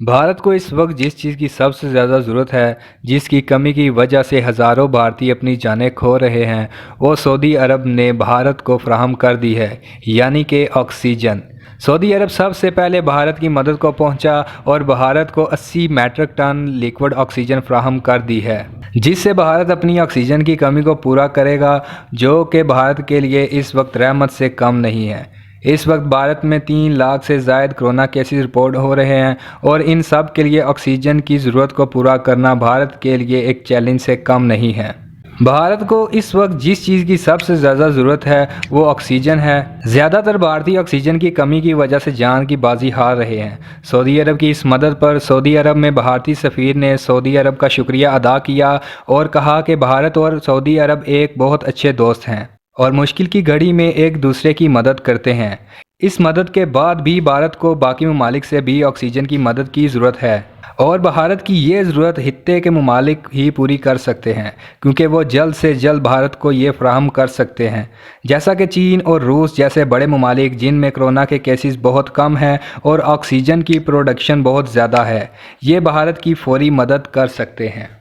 भारत को इस वक्त जिस चीज़ की सबसे ज़्यादा ज़रूरत है, जिसकी कमी की वजह से हज़ारों भारतीय अपनी जानें खो रहे हैं, वो सऊदी अरब ने भारत को फराहम कर दी है, यानी कि ऑक्सीजन। सऊदी अरब सबसे पहले भारत की मदद को पहुंचा और भारत को 80 मैट्रिक टन लिक्विड ऑक्सीजन फराहम कर दी है, जिससे भारत अपनी ऑक्सीजन की कमी को पूरा करेगा, जो कि भारत के लिए इस वक्त रहमत से कम नहीं है। इस वक्त भारत में 3 लाख से ज़ायद कोरोना केसेस रिपोर्ट हो रहे हैं और इन सब के लिए ऑक्सीजन की ज़रूरत को पूरा करना भारत के लिए एक चैलेंज से कम नहीं है। भारत को इस वक्त जिस चीज़ की सबसे ज़्यादा ज़रूरत है वो ऑक्सीजन है। ज़्यादातर भारतीय ऑक्सीजन की कमी की वजह से जान की बाजी हार रहे हैं। सऊदी अरब की इस मदद पर सऊदी अरब में भारतीय सफ़ीर ने सऊदी अरब का शुक्रिया अदा किया और कहा कि भारत और सऊदी अरब एक बहुत अच्छे दोस्त हैं और मुश्किल की घड़ी में एक दूसरे की मदद करते हैं। इस मदद के बाद भी भारत को बाकी ममालिक से भी ऑक्सीजन की मदद की ज़रूरत है और भारत की ये ज़रूरत खित्ते के ममालिक ही पूरी कर सकते हैं, क्योंकि वो जल्द से जल्द भारत को ये फराहम कर सकते हैं। जैसा कि चीन और रूस जैसे बड़े ममालिक जिनमें कोरोना के केसेस बहुत कम हैं और ऑक्सीजन की प्रोडक्शन बहुत ज़्यादा है, ये भारत की फौरी मदद कर सकते हैं।